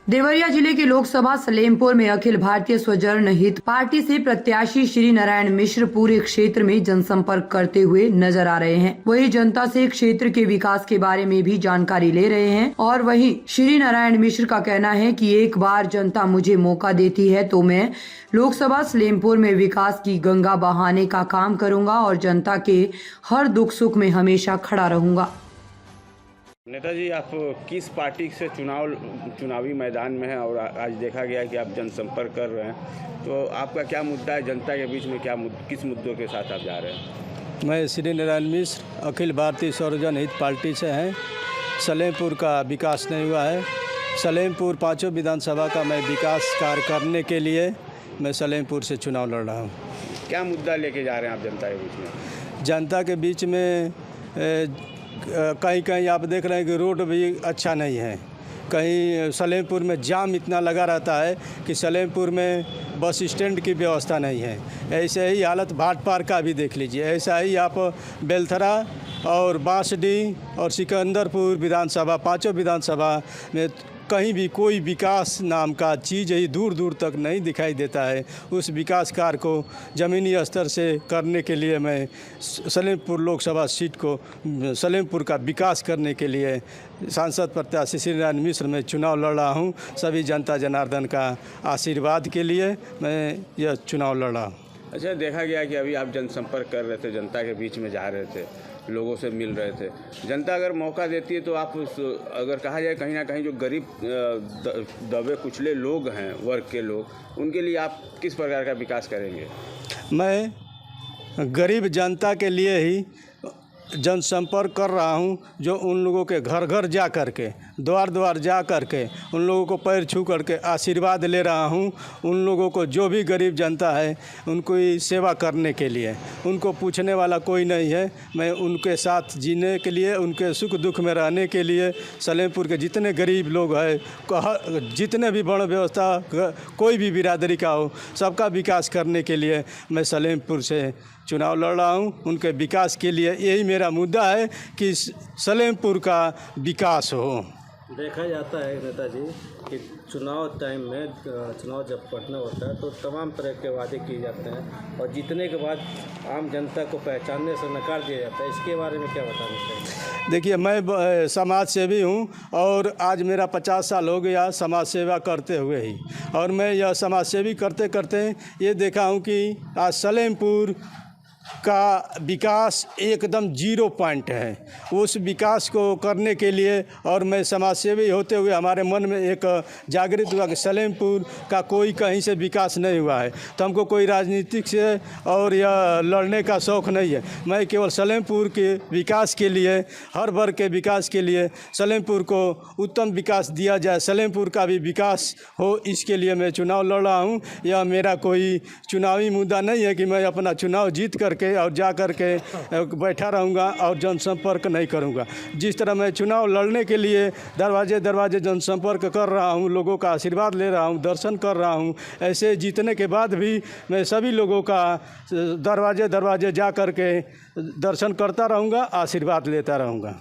देवरिया जिले के लोकसभा सलेमपुर में अखिल भारतीय स्वजन हित पार्टी से प्रत्याशी श्री नारायण मिश्र पूरे क्षेत्र में जनसंपर्क करते हुए नजर आ रहे हैं। वही जनता से क्षेत्र के विकास के बारे में भी जानकारी ले रहे हैं और वही श्री नारायण मिश्र का कहना है कि एक बार जनता मुझे मौका देती है तो मैं लोकसभा सलेमपुर में विकास की गंगा बहाने का काम करूंगा और जनता के हर दुख सुख में हमेशा खड़ा रहूंगा। नेताजी, आप किस पार्टी से चुनावी मैदान में हैं और आज देखा गया कि आप जनसंपर्क कर रहे हैं, तो आपका क्या मुद्दा है जनता के बीच में, किस मुद्दों के साथ आप जा रहे हैं? मैं श्री नारायण मिश्र अखिल भारतीय स्वजन हित पार्टी से हैं। सलेमपुर का विकास नहीं हुआ है। सलेमपुर पांचों विधानसभा का मैं विकास कार्य करने के लिए मैं सलेमपुर से चुनाव लड़ रहा हूँ। क्या मुद्दा लेके जा रहे हैं आप जनता के बीच में? जनता के बीच में कहीं कहीं आप देख रहे हैं कि रोड भी अच्छा नहीं है। कहीं सलेमपुर में जाम इतना लगा रहता है कि सलेमपुर में बस स्टैंड की व्यवस्था नहीं है। ऐसे ही हालत भाट पार का भी देख लीजिए। ऐसा ही आप बेलथरा और बांसडीह और सिकंदरपुर विधानसभा, पांचों विधानसभा में कहीं भी कोई विकास नाम का चीज़ ही दूर दूर तक नहीं दिखाई देता है। उस विकास कार्य को ज़मीनी स्तर से करने के लिए मैं सलेमपुर लोकसभा सीट को सलेमपुर का विकास करने के लिए सांसद प्रत्याशी श्री नारायण मिश्र में चुनाव लड़ रहा हूँ। सभी जनता जनार्दन का आशीर्वाद के लिए मैं यह चुनाव लड़ रहा हूँ। अच्छा, देखा गया कि अभी आप जनसंपर्क कर रहे थे, जनता के बीच में जा रहे थे, लोगों से मिल रहे थे। जनता अगर मौका देती है तो आप अगर कहा जाए कहीं ना कहीं जो गरीब दबे कुचले लोग हैं, वर्ग के लोग, उनके लिए आप किस प्रकार का विकास करेंगे? मैं गरीब जनता के लिए ही जनसंपर्क कर रहा हूं, जो उन लोगों के घर घर जा कर के, द्वार द्वार जा कर के उन लोगों को पैर छू करके आशीर्वाद ले रहा हूं। उन लोगों को, जो भी गरीब जनता है, उनको सेवा करने के लिए, उनको पूछने वाला कोई नहीं है। मैं उनके साथ जीने के लिए, उनके सुख दुख में रहने के लिए सलेमपुर के जितने गरीब लोग हैं, जितने भी बड़ व्यवस्था कोई भी बिरादरी का हो, सबका विकास करने के लिए मैं सलेमपुर से चुनाव लड़ रहा हूँ। उनके विकास के लिए यही मेरा मुद्दा है कि सलेमपुर का विकास हो। देखा जाता है नेताजी कि चुनाव टाइम में, चुनाव जब पड़ना होता है तो तमाम तरह के वादे किए जाते हैं और जीतने के बाद आम जनता को पहचानने से नकार दिया जाता है। इसके बारे में क्या बताना चाहिए? देखिए, मैं समाज सेवी हूँ और आज मेरा 50 साल हो गया समाज सेवा करते हुए ही, और मैं यह समाज सेवी करते करते ये देखा हूँ कि आज सलेमपुर का विकास एकदम 0 पॉइंट है। उस विकास को करने के लिए, और मैं समाज सेवी होते हुए हमारे मन में एक जागृत हुआ कि सलेमपुर का कोई कहीं से विकास नहीं हुआ है, तो हमको कोई राजनीतिक से और यह लड़ने का शौक़ नहीं है। मैं केवल सलेमपुर के विकास के लिए, हर वर्ग के विकास के लिए, सलेमपुर को उत्तम विकास दिया जाए, सलेमपुर का भी विकास हो, इसके लिए मैं चुनाव लड़ रहा हूँ। यह मेरा कोई चुनावी मुद्दा नहीं है कि मैं अपना चुनाव जीत करके और जा कर के बैठा रहूँगा और जनसंपर्क नहीं करूँगा। जिस तरह मैं चुनाव लड़ने के लिए दरवाजे दरवाजे जनसंपर्क कर रहा हूँ, लोगों का आशीर्वाद ले रहा हूँ, दर्शन कर रहा हूँ, ऐसे जीतने के बाद भी मैं सभी लोगों का दरवाजे दरवाजे जा कर के दर्शन करता रहूँगा, आशीर्वाद लेता रहूँगा।